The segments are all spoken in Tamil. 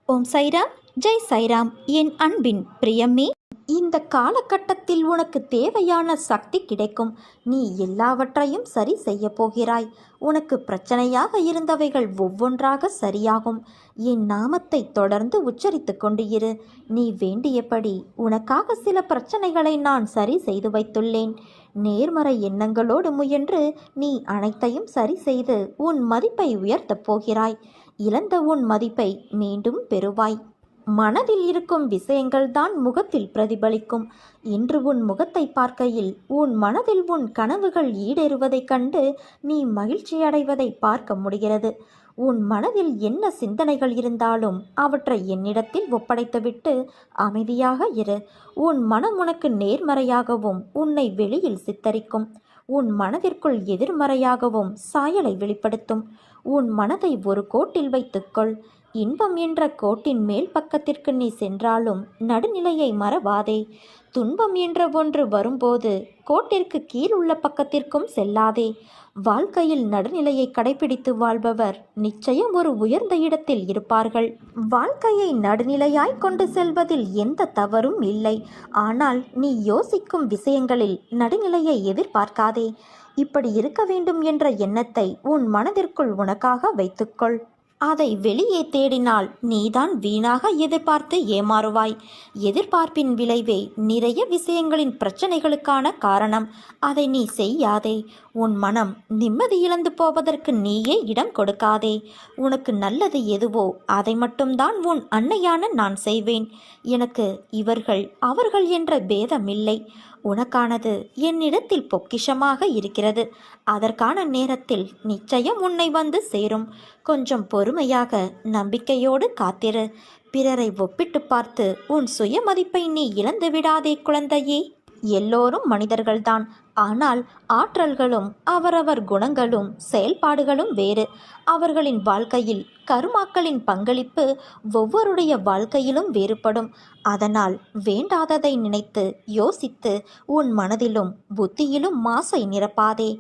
ஓம் சைராம், ஜெய் சைராம். என் அன்பின் பிரியமே, இந்த காலகட்டத்தில் உனக்கு தேவையான சக்தி கிடைக்கும். நீ எல்லாவற்றையும் சரி செய்ய போகிறாய். உனக்கு பிரச்சனையாக இருந்தவைகள் ஒவ்வொன்றாக சரியாகும். என் நாமத்தை தொடர்ந்து உச்சரித்து கொண்டு இரு. நீ வேண்டியபடி உனக்காக சில பிரச்சனைகளை நான் சரி செய்து வைத்துள்ளேன். நேர்மறை எண்ணங்களோடு முயன்று நீ அனைத்தையும் சரி செய்து உன் மதிப்பை உயர்த்தப் போகிறாய். இழந்த உன் மதிப்பை மீண்டும் பெறுவாய். மனதில் இருக்கும் விஷயங்கள்தான் முகத்தில் பிரதிபலிக்கும். இன்று உன் முகத்தை பார்க்கையில் உன் மனதில் உன் கனவுகள் ஈடேறுவதைக் கண்டு நீ மகிழ்ச்சி அடைவதை பார்க்க முடிகிறது. உன் மனதில் என்ன சிந்தனைகள் இருந்தாலும் அவற்றை என்னிடத்தில் ஒப்படைத்துவிட்டு அமைதியாக இரு. உன் மனம் உனக்கு நேர்மறையாகவும் உன்னை வெளியில் சித்தரிக்கும். உன் மனதிற்குள் எதிர்மறையாகவும் சாயலை வெளிப்படுத்தும். உன் மனதை ஒரு கோட்டில் வைத்துக்கொள். இன்பம் என்ற கோட்டின் மேல் பக்கத்திற்கு நீ சென்றாலும் நடுநிலையை மறவாதே. துன்பம் என்ற ஒன்று வரும்போது கோட்டிற்கு கீழ் உள்ள பக்கத்திற்கும் செல்லாதே. வாழ்க்கையில் நடுநிலையை கடைபிடித்து வாழ்பவர் நிச்சயம் ஒரு உயர்ந்த இடத்தில் இருப்பார்கள். வாழ்க்கையை நடுநிலையாய் கொண்டு செல்வதில் எந்த தவறும் இல்லை. ஆனால் நீ யோசிக்கும் விஷயங்களில் நடுநிலையை எதிர்பார்க்காதே. இப்படி இருக்க வேண்டும் என்ற எண்ணத்தை உன் மனதிற்குள் உனக்காக வைத்துக்கொள். அதை வெளியே தேடினால் நீதான் வீணாக எதிர்பார்த்து ஏமாறுவாய். எதிர்பார்ப்பின் விளைவே நிறைய விஷயங்களின் பிரச்சனைகளுக்கான காரணம். அதை நீ செய்யாதே. உன் மனம் நிம்மதி இழந்து போவதற்கு நீயே இடம் கொடுக்காதே. உனக்கு நல்லது எதுவோ அதை மட்டும்தான் உன் அன்னையான நான் செய்வேன். எனக்கு இவர்கள் அவர்கள் என்ற பேதமில்லை. உனக்கானது என்னிடத்தில் பொக்கிஷமாக இருக்கிறது. அதற்கான நேரத்தில் நிச்சயம் உன்னை வந்து சேரும். கொஞ்சம் பொறுமையாக நம்பிக்கையோடு காத்திரு. பிறரை ஒப்பிட்டு பார்த்து உன் சுயமதிப்பை நீ இழந்து விடாதே குழந்தையே. எல்லோரும் மனிதர்கள்தான். ஆனால் ஆற்றல்களும் அவரவர் குணங்களும் செயல்பாடுகளும் வேறு. அவர்களின் வாழ்க்கையில் கருமாக்களின் பங்களிப்பு ஒவ்வொருடைய வாழ்க்கையிலும் வேறுபடும். அதனால் வேண்டாததை நினைத்து யோசித்து உன் மனதிலும் புத்தியிலும் மாசை நிரப்பாதே.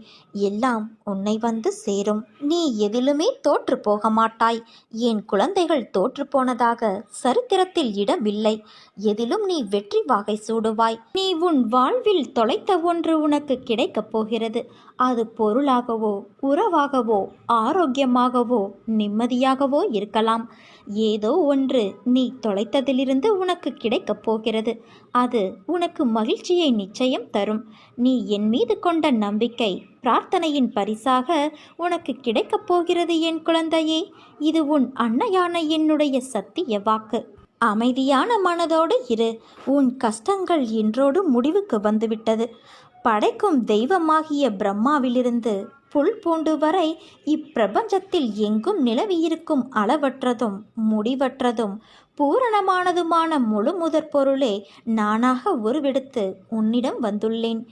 எல்லாம் உன்னை வந்து சேரும். நீ எதிலுமே தோற்று போக மாட்டாய். என் குழந்தைகள் தோற்று போனதாக சரித்திரத்தில் இடமில்லை. எதிலும் நீ வெற்றி வாகை சூடுவாய். நீ உன் வாழ்வில் தொலைத்த ஒன்று உனக்கு கிடைக்கப் போகிறது. அது பொருளாகவோ உறவாகவோ ஆரோக்கியமாகவோ நிம்மதியாகவோ இருக்கலாம். ஏதோ ஒன்று நீ தொலைத்ததிலிருந்து உனக்கு கிடைக்கப் போகிறது. அது உனக்கு மகிழ்ச்சியை நிச்சயம் தரும். நீ என் மீது கொண்ட நம்பிக்கை பிரார்த்தனையின் பரிசாக உனக்கு கிடைக்கப் போகிறது என் குழந்தையே. இது உன் அன்னையான என்னுடைய சத்திய வாக்கு. அமைதியான மனதோடு இரு. உன் கஷ்டங்கள் இன்றோடு முடிவுக்கு வந்துவிட்டது. படைக்கும் தெய்வமாகிய பிரம்மாவிலிருந்து புல் பூண்டு வரை இப்பிரபஞ்சத்தில் எங்கும் நிலவியிருக்கும் அளவற்றதும் முடிவற்றதும் பூரணமானதுமான முழு முதற் பொருளே நானாக உருவெடுத்து உன்னிடம் வந்துள்ளேன்.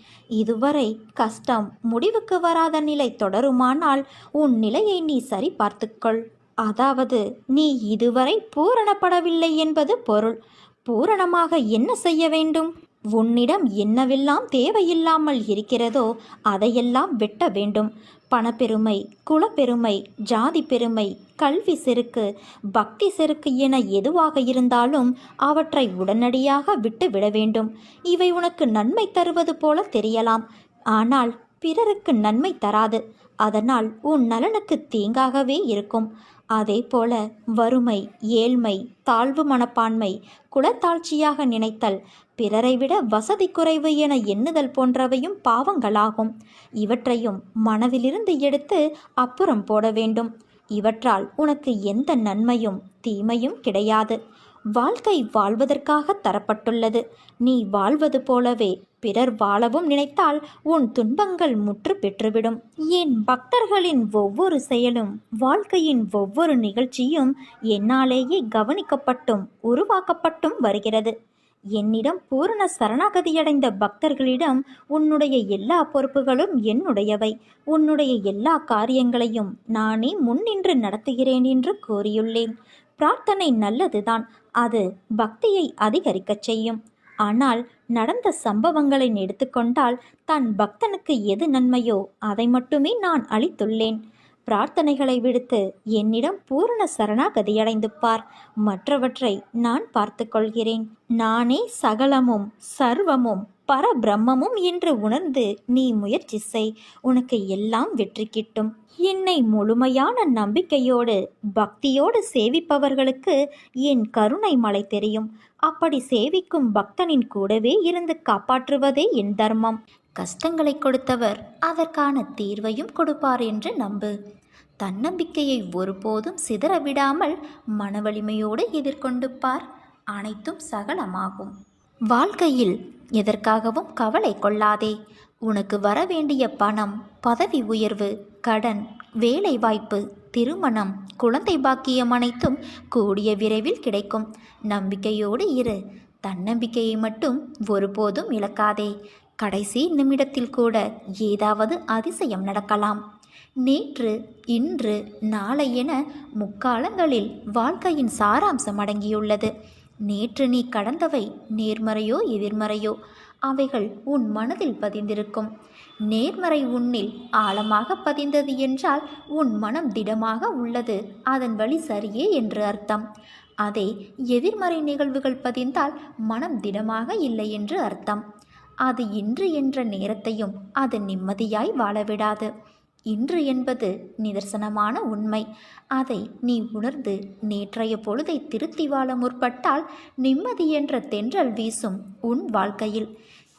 இதுவரை கஷ்டம் முடிவுக்கு வராத நிலை தொடருமானால் உன் நிலையை நீ சரி பார்த்துக்கொள். அதாவது நீ இதுவரை பூரணப்படவில்லை என்பது பொருள். பூரணமாக என்ன செய்ய வேண்டும்? உன்னிடம் என்னவெல்லாம் தேவையில்லாமல் இருக்கிறதோ அதையெல்லாம் வெட்ட வேண்டும். பணப்பெருமை, குலப்பெருமை, ஜாதி பெருமை, கல்வி செருக்கு, பக்தி செருக்கு என எதுவாக இருந்தாலும் அவற்றை உடனடியாக விட்டு விட வேண்டும். இவை உனக்கு நன்மை தருவது போல தெரியலாம். ஆனால் பிறருக்கு நன்மை தராது. அதனால் உன் நலனுக்கு தீங்காகவே இருக்கும். அதே போல வறுமை, ஏழ்மை, தாழ்வு மனப்பான்மை, குலத்தாழ்ச்சியாக நினைத்தல், பிறரை விட வசதி குறைவு என எண்ணுதல் போன்றவையும் பாவங்களாகும். இவற்றையும் மனதிலிருந்து எடுத்து அப்புறம் போட வேண்டும். இவற்றால் உனக்கு எந்த நன்மையும் தீமையும் கிடையாது. வாழ்க்கை வாழ்வதற்காக தரப்பட்டுள்ளது. நீ வாழ்வது போலவே பிறர் வாழவும் நினைத்தால் உன் துன்பங்கள் முற்று பெற்றுவிடும். என் பக்தர்களின் ஒவ்வொரு செயலும் வாழ்க்கையின் ஒவ்வொரு நிகழ்ச்சியும் என்னாலேயே கவனிக்கப்பட்டும் உருவாக்கப்பட்டும் வருகிறது. என்னிடம் பூரண சரணாகதியடைந்த பக்தர்களிடம் உன்னுடைய எல்லா பொறுப்புகளும் என்னுடையவை. உன்னுடைய எல்லா காரியங்களையும் நானே முன்னின்று நடத்துகிறேன் என்று கூறியுள்ளேன். பிரார்த்தனை நல்லதுதான். அது பக்தியை அதிகரிக்கச் செய்யும். ஆனால் நடந்த சம்பவங்களை எடுத்துக்கொண்டால் தன் பக்தனுக்கு எது நன்மையோ அதை மட்டுமே நான் அளித்துள்ளேன். பிரார்த்தனைகளை விடுத்து என்னிடம் பூரண சரணாகதியடைந்து பார். மற்றவற்றை நான் பார்த்து கொள்கிறேன். நானே சகலமும் சர்வமும் பரபிரம்மமும் என்று உணர்ந்து நீ முயற்சி செய். உனக்கு எல்லாம் வெற்றி கிட்டும். என்னை முழுமையான நம்பிக்கையோடு பக்தியோடு சேவிப்பவர்களுக்கு என் கருணை மலை தெரியும். அப்படி சேவிக்கும் பக்தனின் கூடவே இருந்து காப்பாற்றுவதே என் தர்மம். கஷ்டங்களை கொடுத்தவர் அதற்கான தீர்வையும் கொடுப்பார் என்று நம்பு. தன்னம்பிக்கையை ஒருபோதும் சிதறவிடாமல் மனவலிமையோடு எதிர்கொண்டு பார். அனைத்தும் சகலமாகும். வாழ்க்கையில் எதற்காகவும் கவலை கொள்ளாதே. உனக்கு வரவேண்டிய பணம், பதவி உயர்வு, கடன், வேலை வாய்ப்பு, திருமணம், குழந்தை பாக்கியம் அனைத்தும் கூடிய விரைவில் கிடைக்கும். நம்பிக்கையோடு இரு. தன்னம்பிக்கையை மட்டும் ஒருபோதும் இழக்காதே. கடைசி நிமிடத்தில் கூட ஏதாவது அதிசயம் நடக்கலாம். நேற்று, இன்று, நாளை என முக்காலங்களில் வாழ்க்கையின் சாராம்சம் அடங்கியுள்ளது. நேற்று நீ கடந்தவை நேர்மறையோ எதிர்மறையோ அவைகள் உன் மனதில் பதிந்திருக்கும். நேர்மறை உன்னில் ஆழமாக பதிந்தது என்றால் உன் மனம் திடமாக உள்ளது, அதன் வழி சரியே என்று அர்த்தம். அதே எதிர்மறை நிகழ்வுகள் பதிந்தால் மனம் திடமாக இல்லை என்று அர்த்தம். அது இன்று என்ற நேரத்தையும் அது நிம்மதியாய் வாழவிடாது. இன்று என்பது நிதர்சனமான உண்மை. அதை நீ உணர்ந்து நேற்றைய பொழுதை திருத்தி வாழ முற்பட்டால் நிம்மதி என்ற தென்றல் வீசும் உன் வாழ்க்கையில்.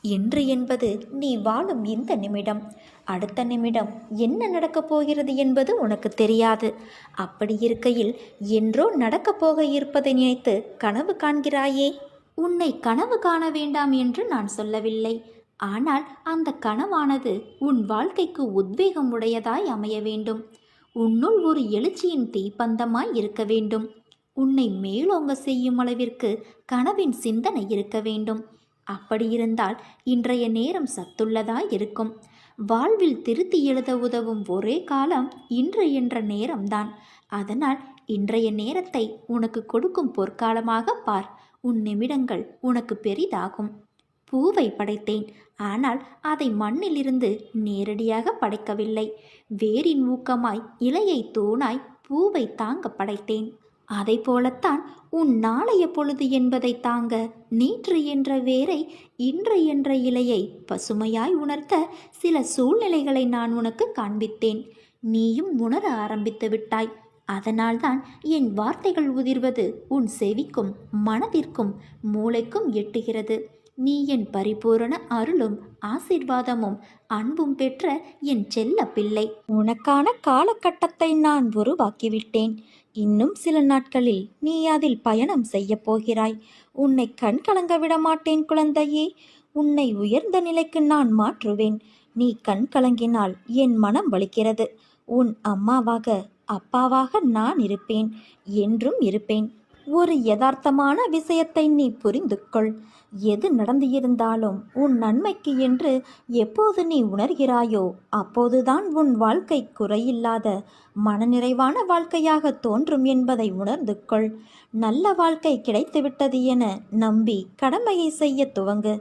இன்று என்பது நீ வாழும் இந்த நிமிடம். அடுத்த நிமிடம் என்ன நடக்கப் போகிறது என்பது உனக்கு தெரியாது. அப்படி இருக்கையில் என்றோ நடக்கப் போக இருப்பதை நினைத்து கனவு காண்கிறாயே. உன்னை கனவு காண வேண்டாம் என்று நான் சொல்லவில்லை. ஆனால் அந்த கனவானது உன் வாழ்க்கைக்கு உத்வேகம் உடையதாய் அமைய வேண்டும். உன்னுள் ஒரு எழுச்சியின் தீப்பந்தமாய் இருக்க வேண்டும். உன்னை மேலோங்க செய்யும் அளவிற்கு கனவின் சிந்தனை இருக்க வேண்டும். அப்படி இருந்தால் இன்றைய நேரம் சத்துள்ளதாய் இருக்கும். வாழ்வில் திருத்தி எழுத உதவும் ஒரே காலம் இன்று என்ற நேரம்தான். அதனால் இன்றைய நேரத்தை உனக்கு கொடுக்கும் பொற்காலமாக பார். உன் நிமிடங்கள் உனக்கு பெரிதாகும். பூவை படைத்தேன், ஆனால் அதை மண்ணிலிருந்து நேரடியாக படைக்கவில்லை. வேரின் ஊக்கமாய் இலையை தூணாய் பூவை தாங்க படைத்தேன். அதை போலத்தான் உன் நாளைய பொழுது என்பதை தாங்க நேற்று என்ற வேரை இன்று என்ற இலையை பசுமையாய் உணர்த்த சில சூழ்நிலைகளை நான் உனக்கு காண்பித்தேன். நீயும் உணர ஆரம்பித்து விட்டாய். அதனால்தான் என் வார்த்தைகள் உதிர்வது உன் செவிக்கும் மனதிற்கும் மூளைக்கும் எட்டுகிறது. நீ என் பரிபூரண அருளும் ஆசீர்வாதமும் அன்பும் பெற்ற என் செல்ல பிள்ளை. உனக்கான காலகட்டத்தை நான் உருவாக்கிவிட்டேன். இன்னும் சில நாட்களில் நீ அதில் பயணம் செய்ய போகிறாய். உன்னை கண் கலங்க விட மாட்டேன் குழந்தையே. உன்னை உயர்ந்த நிலைக்கு நான் மாற்றுவேன். நீ கண் கலங்கினால் என் மனம் வலிக்கிறது. உன் அம்மாவாக அப்பாவாக நான் இருப்பேன், என்றும் இருப்பேன். ஒரு யதார்த்தமான விஷயத்தை நீ புரிந்து கொள். எது நடந்து இருந்தாலும் உன் நன்மைக்கு என்று எப்போது நீ உணர்கிறாயோ அப்போதுதான் உன் வாழ்க்கை குறையில்லாத மனநிறைவான வாழ்க்கையாக தோன்றும் என்பதை உணர்ந்து கொள். நல்ல வாழ்க்கை கிடைத்துவிட்டது என நம்பி கடமையை செய்ய துவங்கு.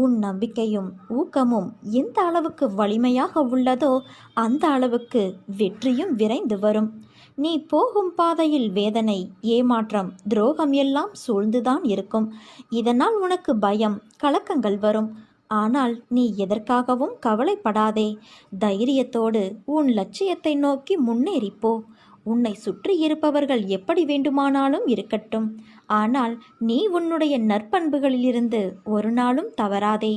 உன் நம்பிக்கையும் ஊக்கமும் எந்த அளவுக்கு வலிமையாக உள்ளதோ அந்த அளவுக்கு வெற்றியும் விரைந்து வரும். நீ போகும் பாதையில் வேதனை, ஏமாற்றம், துரோகம் எல்லாம் சூழ்ந்துதான் இருக்கும். இதனால் உனக்கு பயம், கலக்கங்கள் வரும். ஆனால் நீ எதற்காகவும் கவலைப்படாதே. தைரியத்தோடு உன் லட்சியத்தை நோக்கி முன்னேறிப்போ. உன்னை சுற்றி இருப்பவர்கள் எப்படி வேண்டுமானாலும் இருக்கட்டும். ஆனால் நீ உன்னுடைய நற்பண்புகளிலிருந்து ஒரு நாளும் தவறாதே.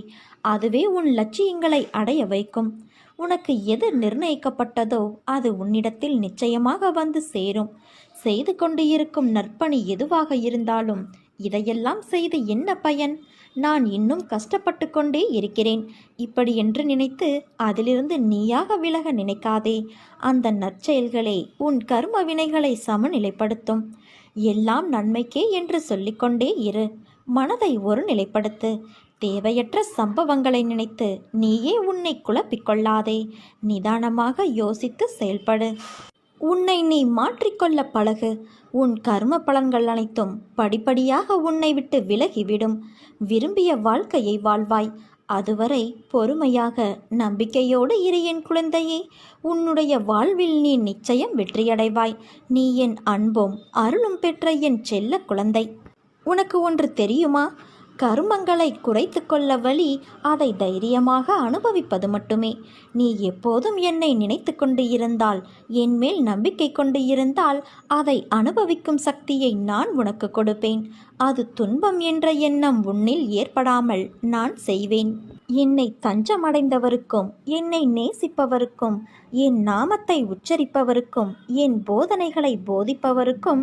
அதுவே உன் லட்சியங்களை அடைய வைக்கும். உனக்கு எது நிர்ணயிக்கப்பட்டதோ அது உன்னிடத்தில் நிச்சயமாக வந்து சேரும். செய்து கொண்டு இருக்கும் நற்பணி எதுவாக இருந்தாலும் இதையெல்லாம் செய்து என்ன பயன்? நான் இன்னும் கஷ்டப்பட்டு கொண்டே இருக்கிறேன் இப்படி என்று நினைத்து அதிலிருந்து நீயாக விலக நினைக்காதே. அந்த நற்செயல்களே உன் கர்ம வினைகளை சமநிலைப்படுத்தும். எல்லாம் நன்மைக்கே என்று சொல்லிக்கொண்டே இரு. மனதை ஒரு நிலைப்படுத்து. தேவையற்ற சம்பவங்களை நினைத்து நீயே உன்னை குழப்பிக்கொள்ளாதே. நிதானமாக யோசித்து செயல்படு. உன்னை நீ மாற்றிக்கொள்ள பழகு. உன் கர்ம பலன்கள் அனைத்தும் படிப்படியாக உன்னை விட்டு விலகிவிடும். விரும்பிய வாழ்க்கையை வாழ்வாய். அதுவரை பொறுமையாக நம்பிக்கையோடு இரு என் குழந்தையே. உன்னுடைய வாழ்வில் நீ நிச்சயம் வெற்றியடைவாய். நீ என் அன்பும் அருளும் பெற்ற என் செல்ல குழந்தை. உனக்கு ஒன்று தெரியுமா? கருமங்களை குறைத்து கொள்ள வழி அதை தைரியமாக அனுபவிப்பது மட்டுமே. நீ எப்போதும் என்னை நினைத்து கொண்டு இருந்தால், என் மேல் நம்பிக்கை கொண்டு இருந்தால், அதை அனுபவிக்கும் சக்தியை நான் உனக்கு கொடுப்பேன். அது துன்பம் என்ற எண்ணம் உன்னில் ஏற்படாமல் நான் செய்வேன். என்னை தஞ்சமடைந்தவருக்கும், என்னை நேசிப்பவருக்கும், என் நாமத்தை உச்சரிப்பவருக்கும், என் போதனைகளை போதிப்பவருக்கும்,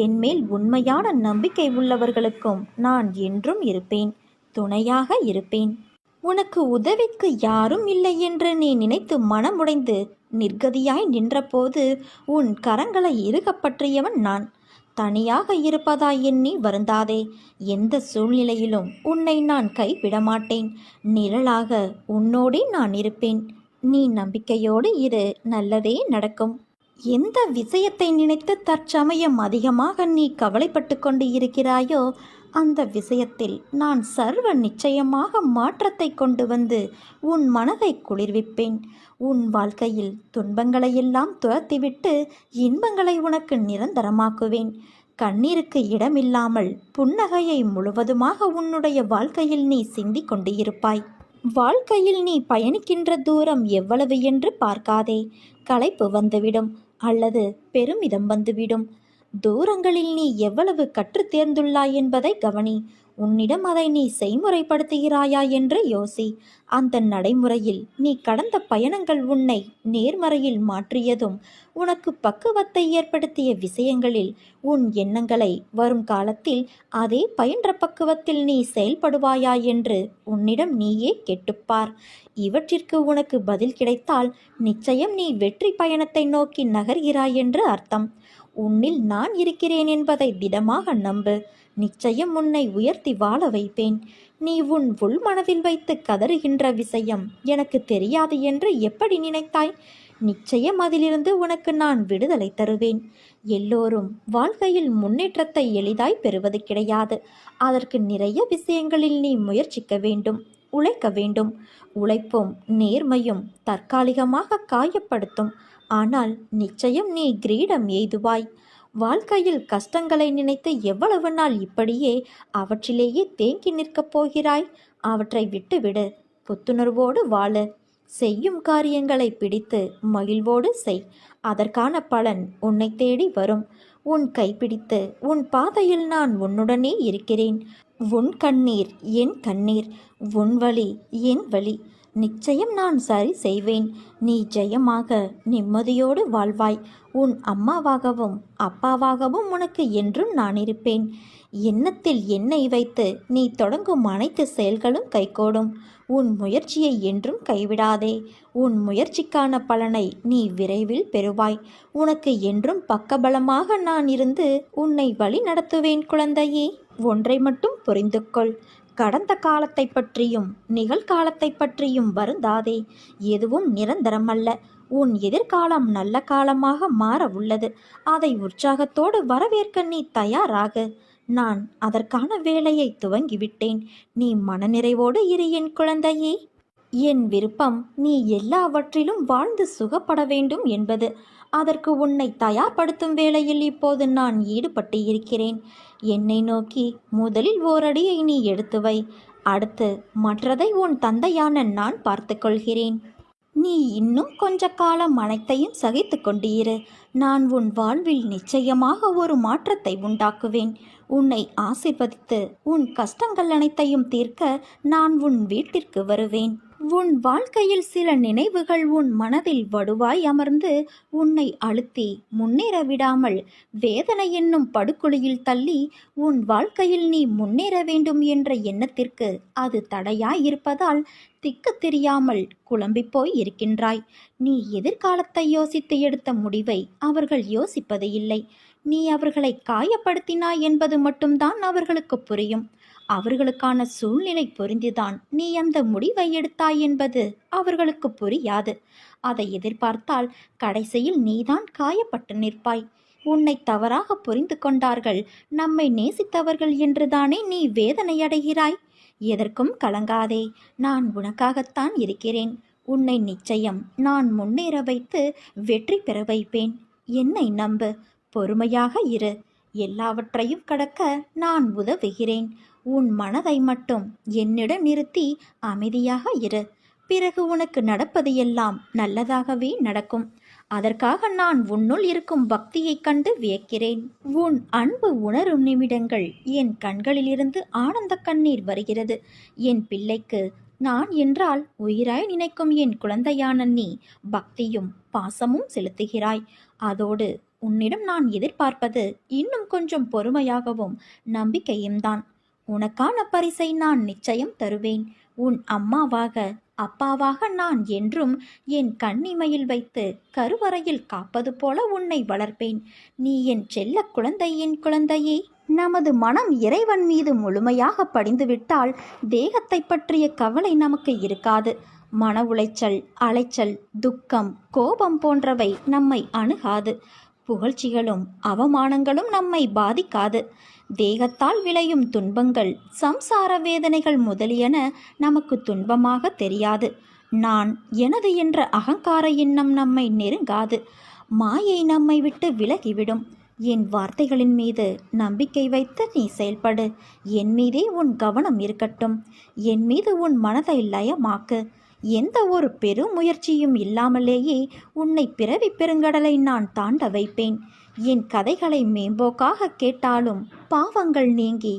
என் மேல் உண்மையான நம்பிக்கை உள்ளவர்களுக்கும் நான் என்றும் இருப்பேன், துணையாக இருப்பேன். உனக்கு உதவிக்கு யாரும் இல்லை என்று நீ நினைத்து மனமுடைந்து நிர்கதியாய் நின்றபோது உன் கரங்களை இறுகப் பற்றியவன் நான். தனியாக இருப்பதாய் எண்ணி வருந்தாதே. எந்த சூழ்நிலையிலும் உன்னை நான் கைவிடமாட்டேன். நிழலாக உன்னோடே நான் இருப்பேன். நீ நம்பிக்கையோடு இரு, நல்லதே நடக்கும். எந்த விஷயத்தை நினைத்து தற்சமயம் அதிகமாக நீ கவலைப்பட்டு கொண்டு இருக்கிறாயோ அந்த விஷயத்தில் நான் சர்வ நிச்சயமாக மாற்றத்தை கொண்டு வந்து உன் மனதை குளிர்விப்பேன். உன் வாழ்க்கையில் துன்பங்களையெல்லாம் துரத்திவிட்டு இன்பங்களை உனக்கு நிரந்தரமாக்குவேன். கண்ணீருக்கு இடமில்லாமல் புன்னகையை முழுவதுமாக உன்னுடைய வாழ்க்கையில் நீ சிந்திக் கொண்டு இருப்பாய். வாழ்க்கையில் நீ பயணிக்கின்ற தூரம் எவ்வளவு என்று பார்க்காதே. களைப்பு வந்துவிடும் அல்லது பெருமிதம் வந்துவிடும். தூரங்களில் நீ எவ்வளவு கற்று தேர்ந்துள்ளாய் என்பதை கவனி. உன்னிடம் அதை நீ செய்முறைப்படுத்துகிறாயா என்று யோசி. அந்த நடைமுறையில் நீ கடந்த பயணங்கள் உன்னை நேர்மறையில் மாற்றியதும், உனக்கு பக்குவத்தை ஏற்படுத்திய விஷயங்களில் உன் எண்ணங்களை வரும் காலத்தில் அதே பயின்ற பக்குவத்தில் நீ செயல்படுவாயா என்று உன்னிடம் நீயே கேட்டுப்பார். இவற்றிற்கு உனக்கு பதில் கிடைத்தால் நிச்சயம் நீ வெற்றி பயணத்தை நோக்கி நகர்கிறாய் என்று அர்த்தம். உன்னில் நான் இருக்கிறேன் என்பதை திடமாக நம்பு. நிச்சயம் உன்னை உயர்த்தி வாழ வைப்பேன். நீ உன் உள் மனதில் வைத்து கதறுகின்ற விஷயம் எனக்கு தெரியாது என்று எப்படி நினைத்தாய்? நிச்சயம் அதிலிருந்து உனக்கு நான் விடுதலை தருவேன். எல்லோரும் வாழ்க்கையில் முன்னேற்றத்தை எளிதாய் பெறுவது கிடையாது. அதற்கு நிறைய விஷயங்களில் நீ முயற்சிக்க வேண்டும், உழைக்க வேண்டும். உழைப்பும் நேர்மையும் தற்காலிகமாக காயப்படுத்தும், ஆனால் நிச்சயம் நீ கிரீடம் எய்துவாய். வாழ்க்கையில் கஷ்டங்களை நினைத்து எவ்வளவு நாள் இப்படியே அவற்றிலேயே தேங்கி நிற்கப் போகிறாய்? அவற்றை விட்டுவிடு. புத்துணர்வோடு வாழு. செய்யும் காரியங்களை பிடித்து மகிழ்வோடு செய். அதற்கான பலன் உன்னை தேடி வரும். உன் கைப்பிடித்து உன் பாதையில் நான் உன்னுடனே இருக்கிறேன். உன் கண்ணீர் என் கண்ணீர், உன் வலி என் வலி. நிச்சயம் நான் சரி செய்வேன். நீ ஜெயமாக நிம்மதியோடு வாழ்வாய். உன் அம்மாவாகவும் அப்பாவாகவும் உனக்கு என்றும் நான் இருப்பேன். எண்ணத்தில் என்னை வைத்து நீ தொடங்கும் அனைத்து செயல்களும் கைகூடும். உன் முயற்சியை என்றும் கைவிடாதே. உன் முயற்சிக்கான பலனை நீ விரைவில் பெறுவாய். உனக்கு என்றும் பக்கபலமாக நான் இருந்து உன்னை வழி நடத்துவேன் குழந்தையே. ஒன்றை மட்டும் புரிந்து கொள். கடந்த காலத்தை பற்றியும் நிகழ்காலத்தை பற்றியும் வருந்தாதே. எதுவும் நிரந்தரமல்ல. உன் எதிர்காலம் நல்ல காலமாக மாற உள்ளது. அதை உற்சாகத்தோடு வரவேற்க நீ தயாராக. நான் அதற்கான வேலையை துவங்கிவிட்டேன். நீ மனநிறைவோடு இரு என் குழந்தையே. என் விருப்பம் நீ எல்லாவற்றிலும் வாழ்ந்து சுகப்பட வேண்டும் என்பது. அதற்கு உன்னை தயார்படுத்தும் வேளையில் இப்போது நான் ஈடுபட்டு இருக்கிறேன். என்னை நோக்கி முதலில் ஓரடியை நீ எடுத்து வை. அடுத்து மற்றதை உன் தந்தையான நான் பார்த்து கொள்கிறேன். நீ இன்னும் கொஞ்ச காலம் அனைத்தையும் சகித்து கொண்டிரு. நான் உன் வாழ்வில் நிச்சயமாக ஒரு மாற்றத்தை உண்டாக்குவேன். உன்னை ஆசீர்வதித்து உன் கஷ்டங்கள் அனைத்தையும் தீர்க்க நான் உன் வீட்டிற்கு வருவேன். உன் வாழ்க்கையில் சில நினைவுகள் உன் மனதில் வடுவாய் அமர்ந்து உன்னை அழுத்தி முன்னேற விடாமல் வேதனை என்னும் படுகொலியில் தள்ளி உன் வாழ்க்கையில் நீ முன்னேற வேண்டும் என்ற எண்ணத்திற்கு அது தடையாய் இருப்பதால் திக்கு தெரியாமல் குழம்பிப்போய் இருக்கின்றாய். நீ எதிர்காலத்தை யோசித்து எடுத்த முடிவை அவர்கள் யோசிப்பது இல்லை. நீ அவர்களை காயப்படுத்தினாய் என்பது மட்டும்தான் அவர்களுக்கு புரியும். அவர்களுக்கான சூழ்நிலை புரிந்துதான் நீ அந்த முடிவை எடுத்தாய் என்பது அவர்களுக்கு புரியாது. அதை எதிர்பார்த்தால் கடைசியில் நீதான் காயப்பட்டு நிற்பாய். உன்னை தவறாக புரிந்து கொண்டார்கள், நம்மை நேசித்தவர்கள் என்றுதானே நீ வேதனை அடைகிறாய். எதற்கும் கலங்காதே. நான் உனக்காகத்தான் இருக்கிறேன். உன்னை நிச்சயம் நான் முன்னேற வைத்து வெற்றி பெற வைப்பேன். என்னை நம்பு. பொறுமையாக இரு. எல்லாவற்றையும் கடக்க நான் உதவுகிறேன். உன் மனதை மட்டும் என்னிடம் நிறுத்தி அமைதியாக இரு. பிறகு உனக்கு நடப்பது எல்லாம் நல்லதாகவே நடக்கும். அதற்காக நான் உன்னுள் இருக்கும் பக்தியைக் கண்டு வியக்கிறேன். உன் அன்பு உணரும் நிமிடங்கள் என் கண்களிலிருந்து ஆனந்த கண்ணீர் வருகிறது. என் பிள்ளைக்கு நான் என்றால் உயிராய் நினைக்கும் என் குழந்தையான நீ பக்தியும் பாசமும் செலுத்துகிறாய். அதோடு உன்னிடம் நான் எதிர்பார்ப்பது இன்னும் கொஞ்சம் பொறுமையாகவும் நம்பிக்கையும் தான். உனக்கான பரிசை நான் நிச்சயம் தருவேன். உன் அம்மாவாக அப்பாவாக நான் என்றும் என் கண்ணிமையில் வைத்து கருவறையில் காப்பது போல உன்னை வளர்ப்பேன். நீ என் செல்ல குழந்தை. என் குழந்தையே, நமது மனம் இறைவன் மீது முழுமையாக படிந்துவிட்டால் தேகத்தை பற்றிய கவலை நமக்கு இருக்காது. மன உளைச்சல், அலைச்சல், துக்கம், கோபம் போன்றவை நம்மை அணுகாது. புகழ்ச்சிகளும் அவமானங்களும் நம்மை பாதிக்காது. தேகத்தால் விளையும் துன்பங்கள், சம்சார வேதனைகள் முதலியன நமக்கு துன்பமாக தெரியாது. நான் எனது என்ற அகங்கார எண்ணம் நம்மை நெருங்காது. மாயை நம்மை விட்டு விலகிவிடும். என் வார்த்தைகளின் மீது நம்பிக்கை வைத்து நீ செயல்படு. என் மீதே உன் கவனம் இருக்கட்டும். என் மீது உன் மனதை லயமாக்கு. எந்த ஒரு பெரும் முயற்சியும் இல்லாமலேயே உன்னை பிறவி பெருங்கடலை நான் தாண்ட வைப்பேன். என் கதைகளை மேம்போக்காக கேட்டாலும் பாவங்கள் நீங்கி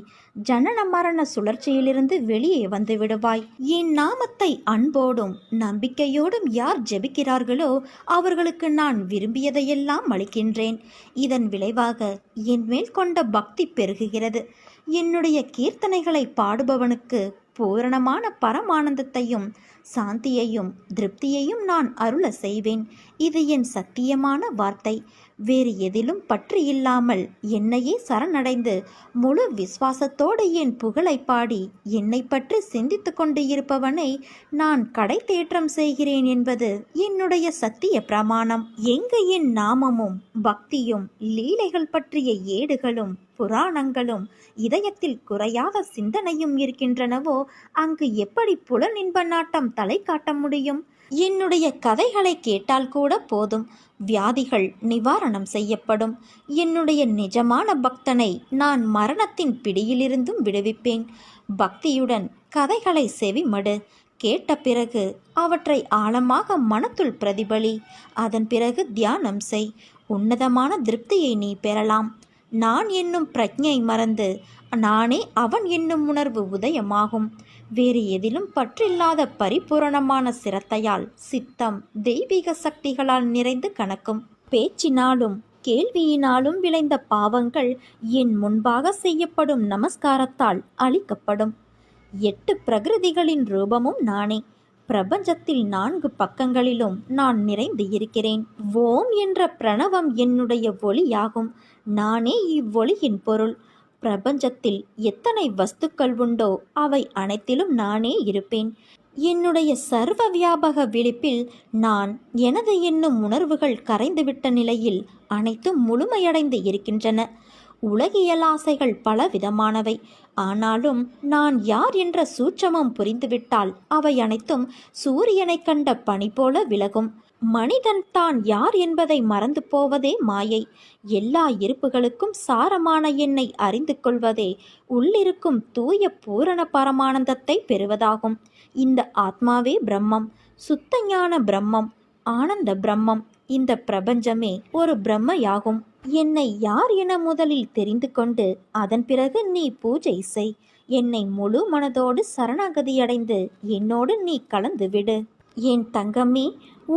ஜனன மரண சுழற்சியிலிருந்து வெளியே வந்து விடுவாய். என் நாமத்தை அன்போடும் நம்பிக்கையோடும் யார் ஜெபிக்கிறார்களோ அவர்களுக்கு நான் விரும்பியதையெல்லாம் அளிக்கின்றேன். இதன் விளைவாக என் மேல் கொண்ட பக்தி பெருகுகிறது. என்னுடைய கீர்த்தனைகளை பாடுபவனுக்கு பூரணமான பரமானந்தத்தையும் சாந்தியையும் திருப்தியையும் நான் அருள செய்வேன். இது என் சத்தியமான வார்த்தை. வேறு எதிலும் பற்று இல்லாமல் என்னையே சரணடைந்து முழு விசுவாசத்தோடு என் புகழை பாடி என்னை பற்றி சிந்தித்து கொண்டு இருப்பவனை நான் கடை தேற்றம் செய்கிறேன் என்பது என்னுடைய சத்திய பிரமாணம். எங்கு என் நாமமும் பக்தியும் லீலைகள் பற்றிய ஏடுகளும் புராணங்களும் இதயத்தில் குறையாத சிந்தனையும் இருக்கின்றனவோ அங்கு எப்படி புலனின்ப நாட்டம் தலை காட்ட முடியும்? என்னுடைய கதைகளை கேட்டால் கூட போதும், வியாதிகள் நிவாரணம் செய்யப்படும். என்னுடைய நிஜமான பக்தனை நான் மரணத்தின் பிடியிலிருந்தும் விடுவிப்பேன். பக்தியுடன் கதைகளை செவிமடு. கேட்ட பிறகு அவற்றை ஆழமாக மனத்துள் பிரதிபலி. அதன் பிறகு தியானம் செய். உன்னதமான திருப்தியை நீ பெறலாம். நான் என்னும் பிரஜை மறந்து நானே அவன் என்னும் உணர்வு உதயமாகும். வேறு எதிலும் பற்றில்லாத பரிபூரணமான சிரத்தையால் சித்தம் தெய்வீக சக்திகளால் நிறைந்து கணக்கும். பேச்சினாலும் கேள்வியினாலும் விளைந்த பாவங்கள் என் முன்பாக செய்யப்படும் நமஸ்காரத்தால் அழிக்கப்படும். 8 பிரகிருதிகளின் ரூபமும் நானே. பிரபஞ்சத்தில் 4 பக்கங்களிலும் நான் நிறைந்து இருக்கிறேன். ஓம் என்ற பிரணவம் என்னுடைய ஒளியாகும். நானே இவ்வொளியின் பொருள். பிரபஞ்சத்தில் எத்தனை வஸ்துக்கள் உண்டோ அவை அனைத்திலும் நானே இருப்பேன். என்னுடைய சர்வ வியாபக விழிப்பில் நான் எனது என்னும் உணர்வுகள் கரைந்துவிட்ட நிலையில் அனைத்தும் முழுமையடைந்து இருக்கின்றன. உலகியல் ஆசைகள் பலவிதமானவை. ஆனாலும் நான் யார் என்ற சூட்சமம் புரிந்துவிட்டால் அவை அனைத்தும் சூரியனை கண்ட பனி போல விலகும். மனிதன் தான் யார் என்பதை மறந்து போவதே மாயை. எல்லா இருப்புகளுக்கும் சாரமான என்னை அறிந்து கொள்வதே உள்ளிருக்கும் தூய பூரண பரமானந்தத்தை பெறுவதாகும். இந்த ஆத்மாவே பிரம்மம், சுத்த ஞான பிரம்மம், ஆனந்த பிரம்மம். இந்த பிரபஞ்சமே ஒரு பிரம்மையாகும். என்னை யார் என முதலில் தெரிந்து கொண்டு அதன் பிறகு நீ பூஜை செய். என்னை முழு மனதோடு சரணாகதியடைந்து என்னோடு நீ கலந்து விடு. என் தங்கமே,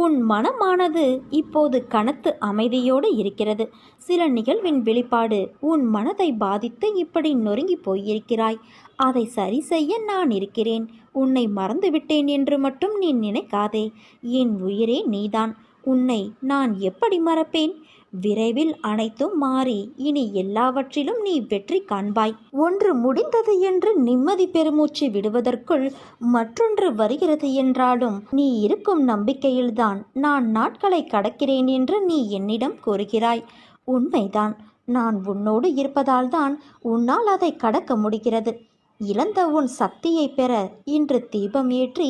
உன் மனமானது இப்போது கனத்து அமைதியோடு இருக்கிறது. சில நிகழ்வின் வெளிப்பாடு உன் மனதை பாதித்து இப்படி நொறுங்கி போயிருக்கிறாய். அதை சரி செய்ய நான் இருக்கிறேன். உன்னை மறந்துவிட்டேன் என்று மட்டும் நீ நினைக்காதே. என் உயிரே நீதான். உன்னை நான் எப்படி மறப்பேன்? விரைவில் அனைத்தும் மாறி இனி எல்லாவற்றிலும் நீ வெற்றி காண்பாய். ஒன்று முடிந்தது என்று நிம்மதி பெருமூச்சு விடுவதற்குள் மற்றொன்று வருகிறது என்றாலும் நீ இருக்கும் நம்பிக்கையில்தான் நான் நாட்களை கடக்கிறேன் என்று நீ என்னிடம் கூறுகிறாய். உண்மைதான். நான் உன்னோடு இருப்பதால்தான் உன்னால் அதை கடக்க முடிகிறது. இழந்த உன் சக்தியை பெற இன்று தீபம் ஏற்றி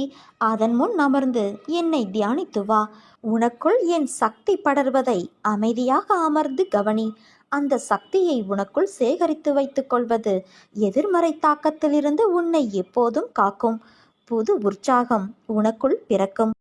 அதன் முன் அமர்ந்து என்னை தியானித்து வா. உனக்குள் என் சக்தி படர்வதை அமைதியாக அமர்ந்து கவனி. அந்த சக்தியை உனக்குள் சேகரித்து வைத்துக் கொள்வது எதிர்மறை தாக்கத்திலிருந்து உன்னை எப்போதும் காக்கும். புது உற்சாகம் உனக்குள் பிறக்கும்.